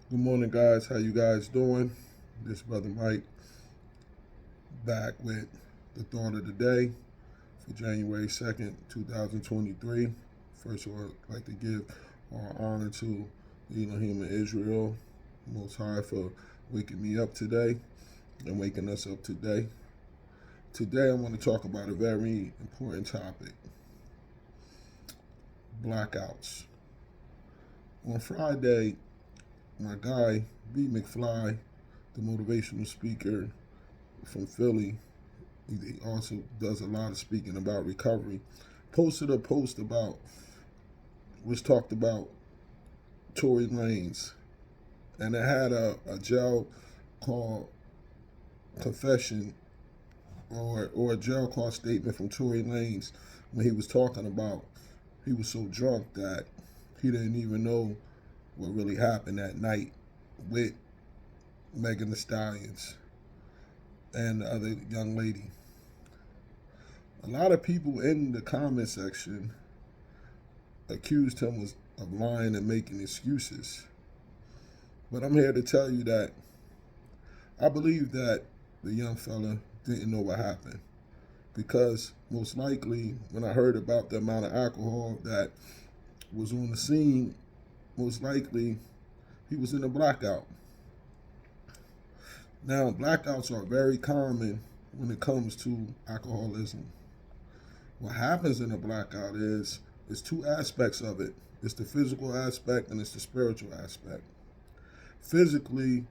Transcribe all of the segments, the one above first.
Good morning, guys. How you guys doing? This brother Mike back with the thought of the day for January 2nd, 2023. First of all, I'd like to give our honor to Elohim of Israel, Most High, for waking me up today and waking us up today. Today, I want to talk about a very important topic: blackouts. On Friday, my guy, B. McFly, the motivational speaker from Philly, he also does a lot of speaking about recovery, posted a post about, which talked about Tory Lanez. And it had a jail call confession or a jail call statement from Tory Lanez when he was talking about he was so drunk that he didn't even know what really happened that night with Megan Thee Stallions and the other young lady. A lot of people in the comment section accused him of lying and making excuses. But I'm here to tell you that I believe that the young fella didn't know what happened. Because most likely, when I heard about the amount of alcohol that was on the scene, most likely he was in a blackout. Now, blackouts are very common when it comes to alcoholism. What happens in a blackout is there's two aspects of it. It's the physical aspect and it's the spiritual aspect. Physically,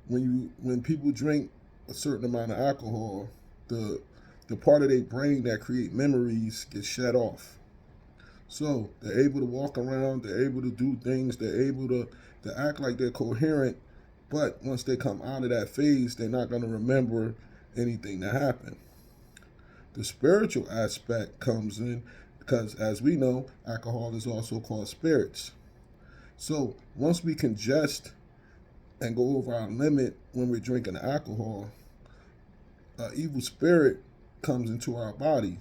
when people drink a certain amount of alcohol, the part of their brain that create memories gets shut off. So they're able to walk around, they're able to do things, they're able to act like they're coherent, but once they come out of that phase, they're not going to remember anything that happened. The spiritual aspect comes in because, as we know, alcohol is also called spirits. So once we congest and go over our limit when we're drinking alcohol, an evil spirit comes into our body.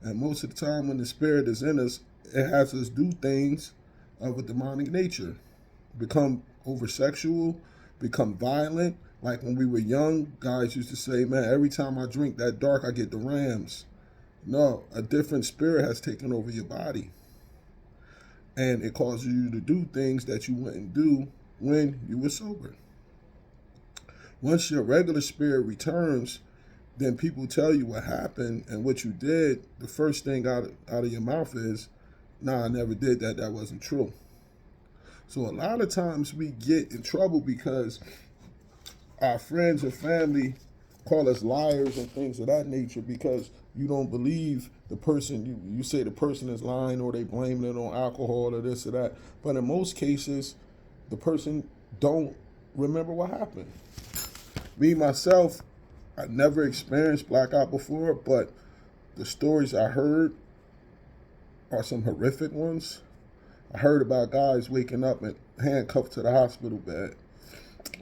And most of the time, when the spirit is in us, it has us do things of a demonic nature, become over sexual, become violent. Like when we were young, guys used to say, man, every time I drink that dark, I get the Rams. No, a different spirit has taken over your body. And it causes you to do things that you wouldn't do when you were sober. Once your regular spirit returns, then people tell you what happened and what you did. The first thing out of your mouth is, nah, I never did that. That wasn't true. So a lot of times we get in trouble because our friends and family call us liars and things of that nature because you don't believe the person. You say the person is lying or they blaming it on alcohol or this or that. But in most cases, the person don't remember what happened. Me, myself, I never experienced blackout before, but the stories I heard are some horrific ones. I heard about guys waking up and handcuffed to the hospital bed.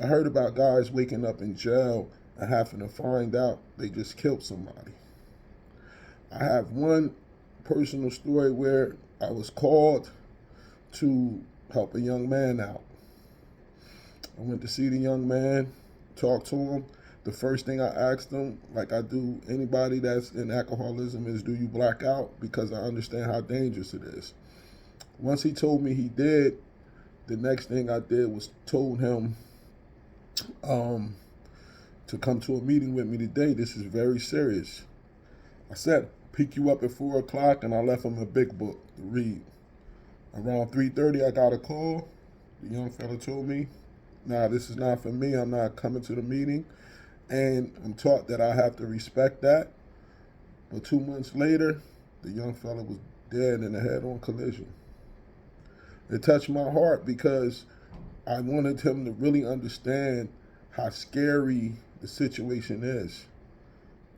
I heard about guys waking up in jail and having to find out they just killed somebody. I have one personal story where I was called to help a young man out. I went to see the young man, talk to him. The first thing I asked him, like I do anybody that's in alcoholism, is do you black out? Because I understand how dangerous it is. Once he told me he did, the next thing I did was told him to come to a meeting with me today. This is very serious. I said, pick you up at 4 o'clock, and I left him a big book to read. Around 3:30, I got a call. The young fella told me, nah, this is not for me. I'm not coming to the meeting. And I'm taught that I have to respect that. But 2 months later, the young fella was dead in a head-on collision. It touched my heart because I wanted him to really understand how scary the situation is.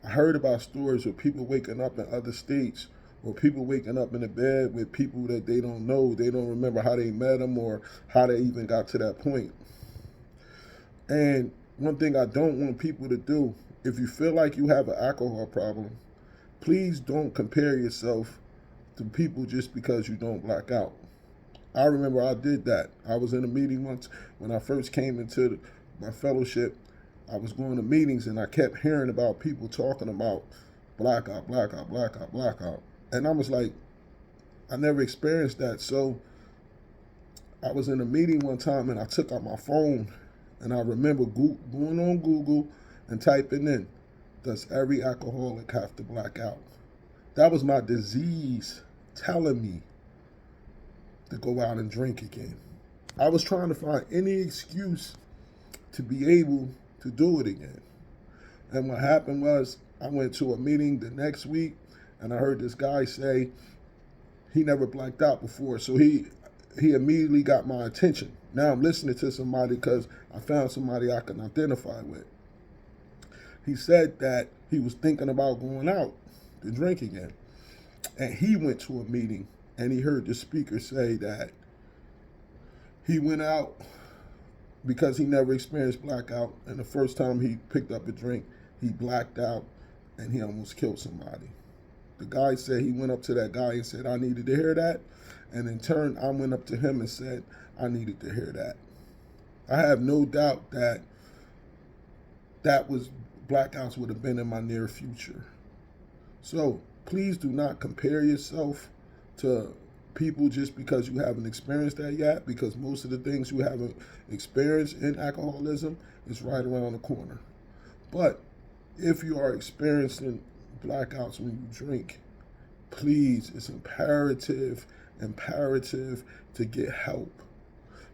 I heard about stories of people waking up in other states or people waking up in a bed with people that they don't know. They don't remember how they met them or how they even got to that point. And one thing I don't want people to do, if you feel like you have an alcohol problem, please don't compare yourself to people just because you don't black out. I remember I did that. I was in a meeting once when I first came into my fellowship. I was going to meetings and I kept hearing about people talking about blackout, blackout, blackout, blackout. And I was like, I never experienced that. So I was in a meeting one time and I took out my phone and I remember going on Google and typing in, does every alcoholic have to black out? That was my disease telling me to go out and drink again. I was trying to find any excuse to be able to do it again. And what happened was I went to a meeting the next week and I heard this guy say he never blacked out before. So he immediately got my attention. Now I'm listening to somebody because I found somebody I can identify with. He said that he was thinking about going out to drink again. And he went to a meeting and he heard the speaker say that he went out because he never experienced blackout. And the first time he picked up a drink, he blacked out and he almost killed somebody. The guy said he went up to that guy and said, I needed to hear that. And in turn, I went up to him and said, I needed to hear that. I have no doubt that blackouts would have been in my near future. So please do not compare yourself to people just because you haven't experienced that yet, because most of the things you haven't experienced in alcoholism is right around the corner. But if you are experiencing blackouts when you drink, please, it's imperative to get help.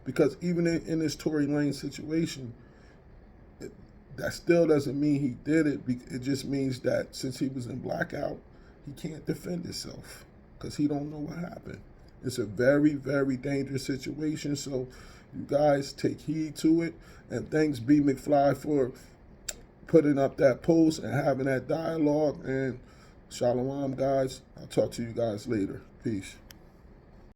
Because even in this Tory Lane situation, that still doesn't mean he did it. It just means that since he was in blackout, he can't defend himself because he don't know what happened. It's a very, very dangerous situation. So you guys take heed to it. And thanks B. McFly for putting up that post and having that dialogue. And shalom, guys. I'll talk to you guys later. Peace.